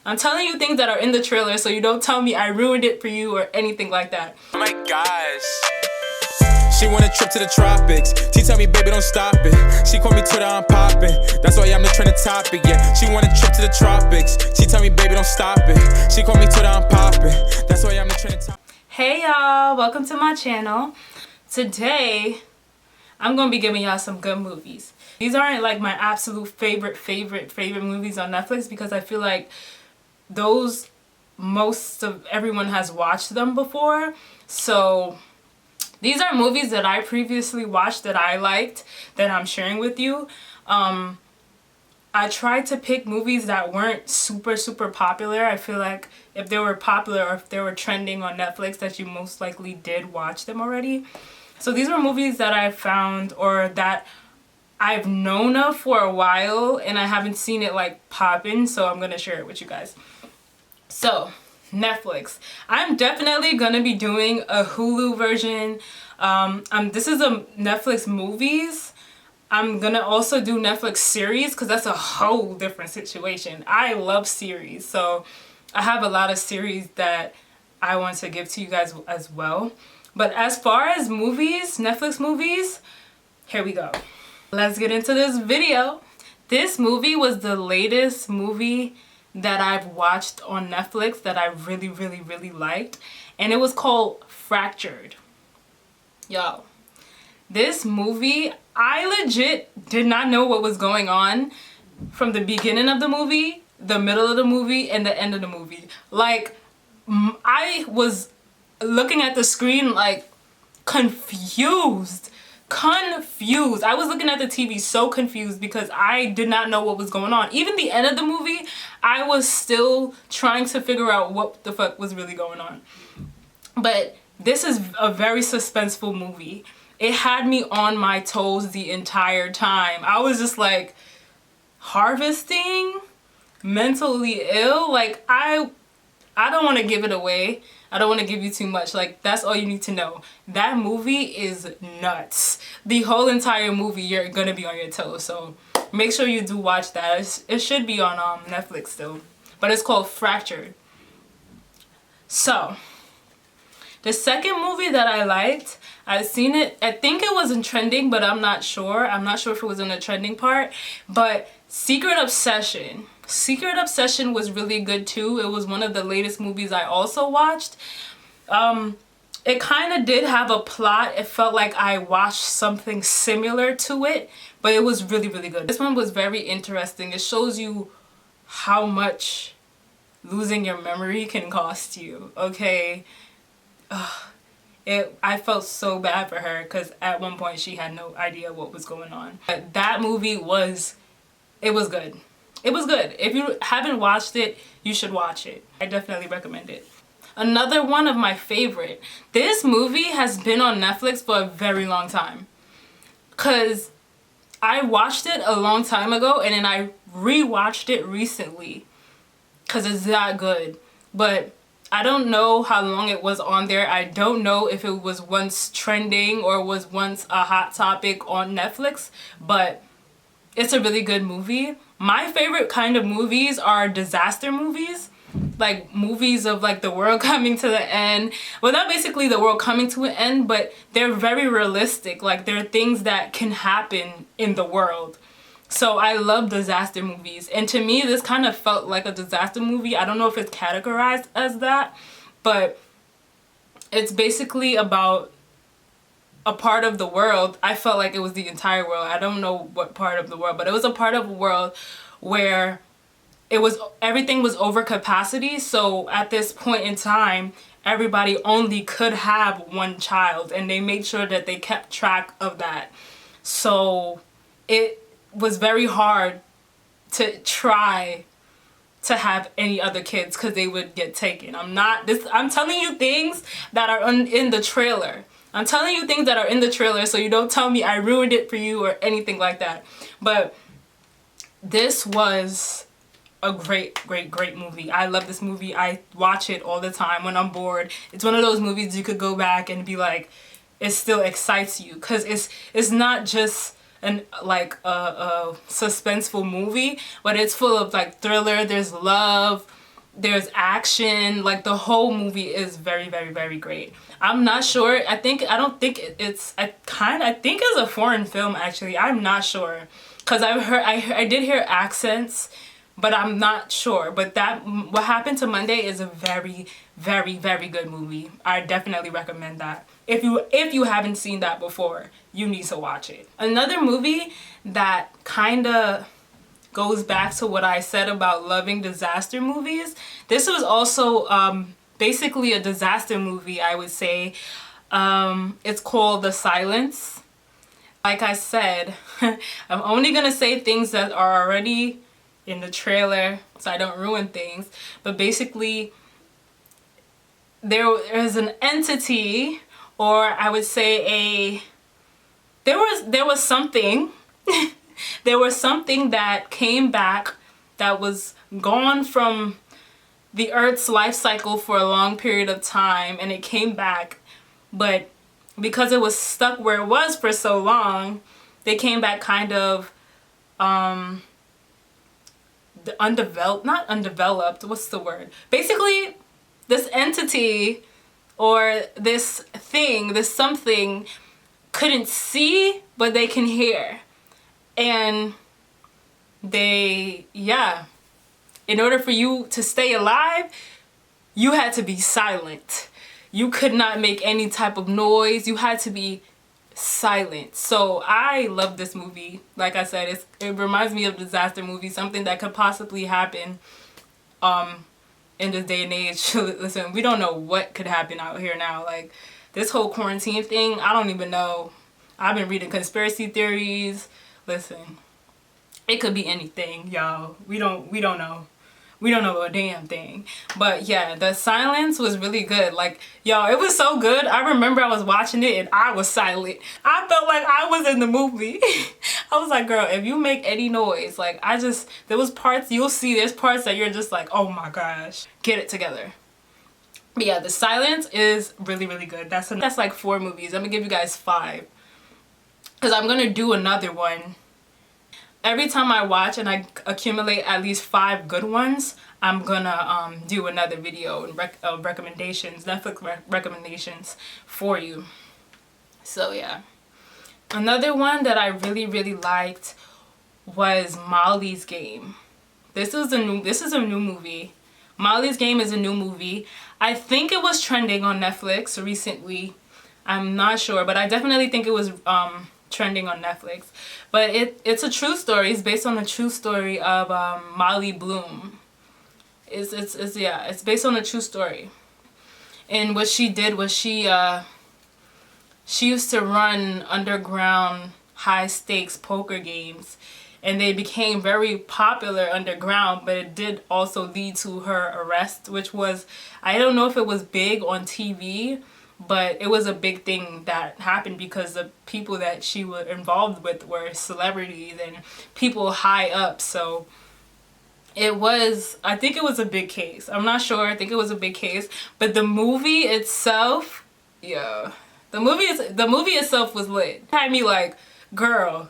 I'm telling you things that are in the trailer, so you don't tell me I ruined it for you or anything like that. Oh my gosh. She want a trip to the tropics. She tell me, baby, don't stop it. She call me Twitter, I'm popping. That's why I'm the trending topic, yeah. She want a trip to the tropics. She tell me, baby, don't stop it. She call me Twitter, I'm popping. That's why I'm the trending topic. Hey y'all, welcome to my channel. Today, I'm gonna be giving y'all some good movies. These aren't like my absolute favorite movies on Netflix because I feel like those, most of everyone has watched them before. So these are movies that I previously watched that I liked, that I'm sharing with you. I tried to pick movies that weren't super popular. I feel like if they were popular or if they were trending on Netflix, that you most likely did watch them already. So these were movies that I found or that I've known of for a while and I haven't seen it like poppin', so I'm gonna share it with you guys. So, Netflix. I'm definitely gonna be doing a Hulu version. This is a Netflix movies. I'm gonna also do Netflix series because that's a whole different situation. I love series, so I have a lot of series that I want to give to you guys as well. But as far as movies, Netflix movies, here we go. Let's get into this video. This movie was the latest movie that I've watched on Netflix that I really liked, and it was called Fractured. Yo, this movie, I legit did not know what was going on from the beginning of the movie, the middle of the movie, and the end of the movie. Like, I was looking at the screen like confused. I was looking at the TV so confused because I did not know what was going on. Even the end of the movie, I was still trying to figure out what the fuck was really going on. But this is a very suspenseful movie. It had me on my toes the entire time. I was just like, harvesting? Mentally ill? Like, I don't want to give it away. I don't want to give you too much. Like, that's all you need to know. That movie is nuts. The whole entire movie, you're going to be on your toes. So make sure you do watch that. It should be on Netflix still. But it's called Fractured. So, the second movie that I liked, I've seen it. I think it was in trending, but I'm not sure. I'm not sure if it was in the trending part. But Secret Obsession. Secret Obsession was really good too. It was one of the latest movies I also watched. It kind of did have a plot. It felt like I watched something similar to it, but it was really good. This one was very interesting. It shows you how much losing your memory can cost you, okay? I felt so bad for her because at one point she had no idea what was going on. But that movie was good. It was good. If you haven't watched it, you should watch it. I definitely recommend it. Another one of my favorite. This movie has been on Netflix for a very long time. Because I watched it a long time ago and then I rewatched it recently. Because it's that good. But I don't know how long it was on there. I don't know if it was once trending or was once a hot topic on Netflix. But it's a really good movie. My favorite kind of movies are disaster movies. Like movies of like the world coming to the end. Well, not basically the world coming to an end, but they're very realistic. Like they're things that can happen in the world. So I love disaster movies. And to me, this kind of felt like a disaster movie. I don't know if it's categorized as that, but it's basically about a part of the world. I felt like it was the entire world. I don't know what part of the world, but it was a part of the world where everything was over capacity. So at this point in time, everybody only could have one child, and they made sure that they kept track of that. So it was very hard to try to have any other kids because they would get taken. I'm telling you things that are in the trailer. I'm telling you things that are in the trailer, so you don't tell me I ruined it for you or anything like that. But this was a great movie. I love this movie. I watch it all the time when I'm bored. It's one of those movies you could go back and be like, it still excites you because it's not just a suspenseful movie, but it's full of like thriller. There's love. There's action. Like, the whole movie is very, very, very great. I'm not sure. I think it's a foreign film, actually. I'm not sure, because I did hear accents, but I'm not sure. But What Happened to Monday is a very, very, very good movie. I definitely recommend that. If you haven't seen that before, you need to watch it. Another movie that kind of goes back to what I said about loving disaster movies. This was also basically a disaster movie, I would say. It's called The Silence. Like I said, I'm only gonna say things that are already in the trailer so I don't ruin things. But basically, there is an entity, or I would say there was something there was something that came back that was gone from the Earth's life cycle for a long period of time, and it came back, but because it was stuck where it was for so long, they came back kind of not undeveloped, what's the word? Basically, this entity or this thing, this something, couldn't see, but they can hear. And in order for you to stay alive, you had to be silent. You could not make any type of noise. You had to be silent. So I love this movie. Like I said, it reminds me of disaster movies, something that could possibly happen in this day and age. Listen, we don't know what could happen out here now. Like, this whole quarantine thing, I don't even know. I've been reading conspiracy theories. Listen, it could be anything, y'all. We don't know. We don't know a damn thing. But yeah, The Silence was really good. Like, y'all, it was so good. I remember I was watching it and I was silent. I felt like I was in the movie. I was like, girl, if you make any noise, like, there was parts, there's parts that you're just like, oh my gosh, get it together. But yeah, The Silence is really, really good. That's like 4 movies. I'm gonna give you guys 5. Because I'm gonna do another one. Every time I watch and I accumulate at least 5 good ones, I'm gonna do another video and recommendations, Netflix recommendations for you. So yeah. Another one that I really, really liked was Molly's Game. This is a new movie. Molly's Game is a new movie. I think it was trending on Netflix recently. I'm not sure, but I definitely think it was trending on Netflix. But it's a true story. It's based on a true story of Molly Bloom. It's based on a true story. And what she did was she used to run underground high stakes poker games, and they became very popular underground, but it did also lead to her arrest, which was, I don't know if it was big on TV, but it was a big thing that happened because the people that she was involved with were celebrities and people high up. So I think it was a big case. I'm not sure. I think it was a big case. But the movie itself, yeah. The movie itself was lit. It had me like, girl,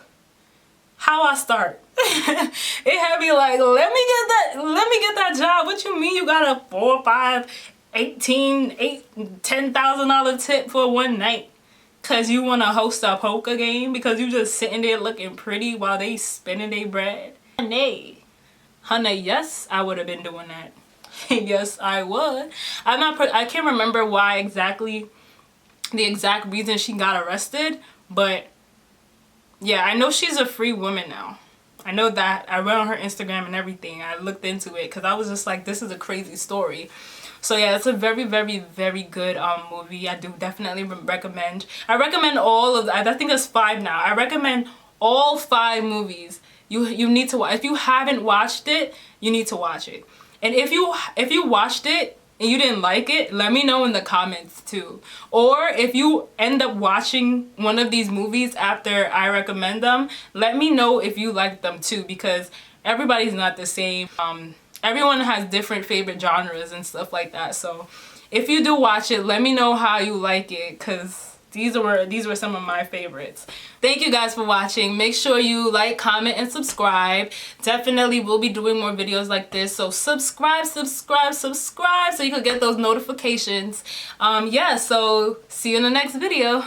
how I start? It had me like, let me get that job. What you mean you got a 4, 5, 18, $10,000 tip for one night? Cause you wanna host a poker game? Because you just sitting there looking pretty while they spending their bread? Honey, yes, I would have been doing that. Yes, I would. I can't remember why exactly, the exact reason she got arrested, but yeah, I know she's a free woman now. I know that. I went on her Instagram and everything. I looked into it because I was just like, this is a crazy story. So yeah, it's a very, very, very good movie. I do definitely recommend. I recommend all of, I think there's 5 now. I recommend all 5 movies. You need to watch. If you haven't watched it, you need to watch it. And if you watched it and you didn't like it, let me know in the comments too. Or if you end up watching one of these movies after I recommend them, let me know if you like them too, because everybody's not the same. Everyone has different favorite genres and stuff like that. So if you do watch it, let me know how you like it, because these were some of my favorites. Thank you guys for watching. Make sure you like, comment, and subscribe. Definitely will be doing more videos like this, so subscribe so you can get those notifications. Yeah, so see you in the next video.